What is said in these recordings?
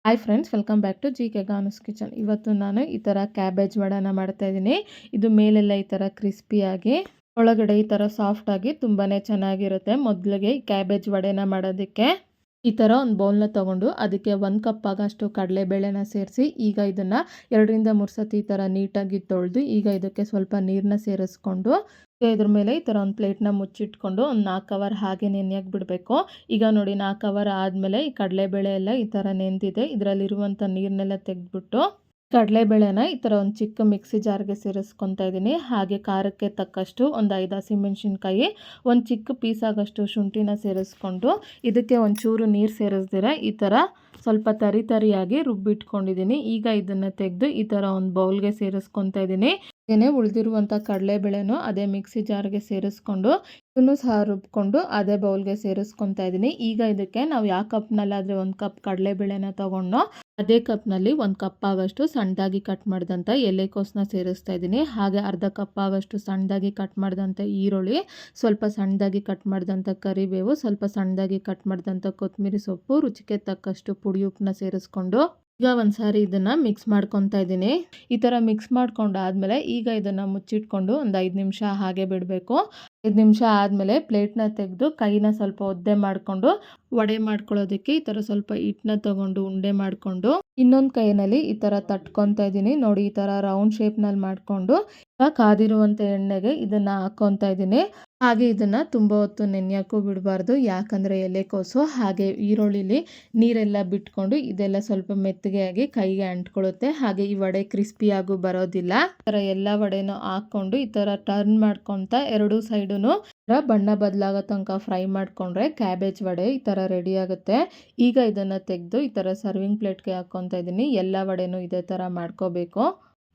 Hi friends, welcome back to K Ganu's kitchen. ಇವತ್ತು ನಾನು ಈ ಥರ ಕ್ಯಾಬೇಜ್ ವಡಾನ ಮಾಡ್ತಾ ಇದ್ದೀನಿ. ಇದು ಮೇಲೆಲ್ಲ ಈ ಥರ ಕ್ರಿಸ್ಪಿಯಾಗಿ, ಒಳಗಡೆ ಈ ಥರ ಸಾಫ್ಟಾಗಿ ತುಂಬಾ ಚೆನ್ನಾಗಿರುತ್ತೆ. ಮೊದಲಿಗೆ ಈ ಕ್ಯಾಬೇಜ್ ವಡೆನ ಮಾಡೋದಕ್ಕೆ ಈ ಥರ ಒಂದು ಬೌಲ್ನ ತೊಗೊಂಡು ಅದಕ್ಕೆ 1 ಕಪ್ ಆಗೋಷ್ಟು ಕಡಲೆಬೇಳೆನ ಸೇರಿಸಿ, ಈಗ ಇದನ್ನು 2-3 ಸತಿ ಈ ಥರ ನೀಟಾಗಿ ತೊಳೆದು, ಈಗ ಇದಕ್ಕೆ ಸ್ವಲ್ಪ ನೀರನ್ನ ಸೇರಿಸ್ಕೊಂಡು ಇದ್ರ ಮೇಲೆ ಈ ಥರ ಒಂದು ಪ್ಲೇಟ್ನ ಮುಚ್ಚಿಟ್ಕೊಂಡು ಒಂದು 4 ಅವರ್ ಹಾಗೆ ನೆನೆಯಕ್ಕೆ ಬಿಡಬೇಕು. ಈಗ ನೋಡಿ 4 ಅವರ್ ಆದಮೇಲೆ ಈ ಕಡಲೆಬೇಳೆ ಎಲ್ಲ ಈ ಥರ ನೆಂದಿದೆ. ಇದರಲ್ಲಿರುವಂಥ ನೀರನ್ನೆಲ್ಲ ತೆಗೆದ್ಬಿಟ್ಟು ಕಡಲೆಬೇಳೆನ ಈ ಥರ ಒಂದು ಚಿಕ್ಕ ಮಿಕ್ಸಿ ಜಾರ್ಗೆ ಸೇರಿಸ್ಕೊತಾ ಇದ್ದೀನಿ. ಹಾಗೆ ಖಾರಕ್ಕೆ ತಕ್ಕಷ್ಟು ಒಂದು 5 ಹಸಿಮೆಣ್ಸಿನ್ಕಾಯಿ, ಒಂದು ಚಿಕ್ಕ ಪೀಸ್ ಆಗೋಷ್ಟು ಶುಂಠಿನ ಸೇರಿಸ್ಕೊಂಡು ಇದಕ್ಕೆ ಒಂಚೂರು ನೀರು ಸೇರಿಸ್ದಿರ ಈ ಥರ ಸ್ವಲ್ಪ ತರಿಯಾಗಿ ರುಬ್ಬಿಟ್ಕೊಂಡಿದ್ದೀನಿ. ಈಗ ಇದನ್ನು ತೆಗೆದು ಈ ಥರ ಒಂದು ಬೌಲ್ಗೆ ಸೇರಿಸ್ಕೊತಾ ಇದ್ದೀನಿ. ಏನೇ ಉಳಿದಿರುವಂಥ ಕಡಲೆಬೇಳೆನೂ ಅದೇ ಮಿಕ್ಸಿ ಜಾರ್ಗೆ ಸೇರಿಸ್ಕೊಂಡು ಇದನ್ನು ಸಹ ರುಬ್ಕೊಂಡು ಅದೇ ಬೌಲ್ಗೆ ಸೇರಿಸ್ಕೊತಾ ಇದ್ದೀನಿ. ಈಗ ಇದಕ್ಕೆ ನಾವು ಯಾವ ಕಪ್ನಲ್ಲಾದರೆ 1 ಕಪ್ ಕಡಲೆಬೇಳೆನ ತೊಗೊಂಡೋ ಅದೇ ಕಪ್ನಲ್ಲಿ 1 ಕಪ್ ಆಗೋಷ್ಟು ಸಣ್ಣದಾಗಿ ಕಟ್ ಮಾಡಿದಂಥ ಎಲೆಕೋಸನ್ನ ಸೇರಿಸ್ತಾ ಇದ್ದೀನಿ. ಹಾಗೆ ಅರ್ಧ ಕಪ್ ಆಗೋಷ್ಟು ಸಣ್ಣದಾಗಿ ಕಟ್ ಮಾಡಿದಂಥ ಈರುಳ್ಳಿ, ಸ್ವಲ್ಪ ಸಣ್ಣದಾಗಿ ಕಟ್ ಮಾಡಿದಂಥ ಕರಿಬೇವು, ಸ್ವಲ್ಪ ಸಣ್ಣದಾಗಿ ಕಟ್ ಮಾಡಿದಂಥ ಕೊತ್ತಂಬರಿ ಸೊಪ್ಪು, ರುಚಿಗೆ ತಕ್ಕಷ್ಟು ಪುಡಿ ಉಪ್ಪನ್ನ ಸೇರಿಸ್ಕೊಂಡು ಈಗ ಒಂದು ಸಾರಿ ಇದನ್ನು ಮಿಕ್ಸ್ ಮಾಡ್ಕೊತಾ ಇದ್ದೀನಿ. ಈ ಥರ ಮಿಕ್ಸ್ ಮಾಡ್ಕೊಂಡಾದ್ಮೇಲೆ ಈಗ ಇದನ್ನು ಮುಚ್ಚಿಟ್ಕೊಂಡು ಒಂದು 5 ನಿಮಿಷ ಹಾಗೆ ಬಿಡಬೇಕು. 5 ನಿಮಿಷ ಆದಮೇಲೆ ಪ್ಲೇಟ್ನ ತೆಗೆದು ಕೈನ ಸ್ವಲ್ಪ ಒದ್ದೆ ಮಾಡಿಕೊಂಡು ವಡೆ ಮಾಡ್ಕೊಳ್ಳೋದಕ್ಕೆ ಈ ಥರ ಸ್ವಲ್ಪ ಹಿಟ್ಟನ್ನ ತೊಗೊಂಡು ಉಂಡೆ ಮಾಡಿಕೊಂಡು ಇನ್ನೊಂದು ಕೈನಲ್ಲಿ ಈ ಥರ ತಟ್ಕೊತಾ ಇದ್ದೀನಿ. ನೋಡಿ, ಈ ಥರ ರೌಂಡ್ ಶೇಪ್ನಲ್ಲಿ ಮಾಡಿಕೊಂಡು ಕಾದಿರುವಂಥ ಎಣ್ಣೆಗೆ ಇದನ್ನು ಹಾಕ್ಕೊತಾ ಇದ್ದೀನಿ. ಹಾಗೆ ಇದನ್ನು ತುಂಬ ಹೊತ್ತು ನೆನೆಯೋಕ್ಕೂ ಬಿಡಬಾರ್ದು, ಯಾಕಂದರೆ ಎಲೆಕೋಸು ಹಾಗೆ ಈರುಳ್ಳಿಲಿ ನೀರೆಲ್ಲ ಬಿಟ್ಕೊಂಡು ಇದೆಲ್ಲ ಸ್ವಲ್ಪ ಮೆತ್ತಗೆ ಆಗಿ ಕೈಗೆ ಅಂಟ್ಕೊಳ್ಳುತ್ತೆ. ಹಾಗೆ ಈ ವಡೆ ಕ್ರಿಸ್ಪಿಯಾಗೂ ಬರೋದಿಲ್ಲ. ಈ ಥರ ಎಲ್ಲ ವಡೆನೂ ಹಾಕ್ಕೊಂಡು ಈ ಥರ ಟರ್ನ್ ಮಾಡ್ಕೊತಾ ಎರಡೂ ಸೈಡೂ ಬಣ್ಣ ಬದಲಾಗೋ ತನಕ ಫ್ರೈ ಮಾಡಿಕೊಂಡ್ರೆ ಕ್ಯಾಬೇಜ್ ವಡೆ ಈ ಥರ ರೆಡಿ ಆಗುತ್ತೆ. ಈಗ ಇದನ್ನು ತೆಗೆದು ಈ ಥರ ಸರ್ವಿಂಗ್ ಪ್ಲೇಟ್ಗೆ ಹಾಕ್ಕೊತಾ ಇದ್ದೀನಿ. ಎಲ್ಲ ವಡೆನೂ ಇದೇ ಥರ ಮಾಡ್ಕೋಬೇಕು.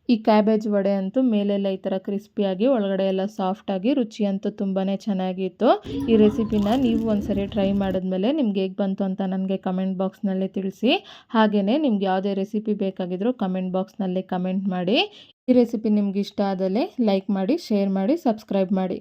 ಈ ಕ್ಯಾಬೇಜ್ ವಡೆ ಅಂತೂ ಮೇಲೆಲ್ಲ ಈ ಥರ ಕ್ರಿಸ್ಪಿಯಾಗಿ, ಒಳಗಡೆ ಎಲ್ಲ ಸಾಫ್ಟಾಗಿ, ರುಚಿ ಅಂತೂ ತುಂಬಾ ಚೆನ್ನಾಗಿತ್ತು. ಈ ರೆಸಿಪಿನ ನೀವು ಒಂದ್ಸರಿ ಟ್ರೈ ಮಾಡಿದ್ಮೇಲೆ ನಿಮ್ಗೆ ಹೇಗೆ ಬಂತು ಅಂತ ನನಗೆ ಕಮೆಂಟ್ ಬಾಕ್ಸ್ನಲ್ಲಿ ತಿಳಿಸಿ. ಹಾಗೆಯೇ ನಿಮ್ಗೆ ಯಾವುದೇ ರೆಸಿಪಿ ಬೇಕಾಗಿದ್ರೂ ಕಮೆಂಟ್ ಬಾಕ್ಸ್ನಲ್ಲಿ ಕಮೆಂಟ್ ಮಾಡಿ. ಈ ರೆಸಿಪಿ ನಿಮ್ಗೆ ಇಷ್ಟ ಆದಲ್ಲಿ ಲೈಕ್ ಮಾಡಿ, ಶೇರ್ ಮಾಡಿ, ಸಬ್ಸ್ಕ್ರೈಬ್ ಮಾಡಿ.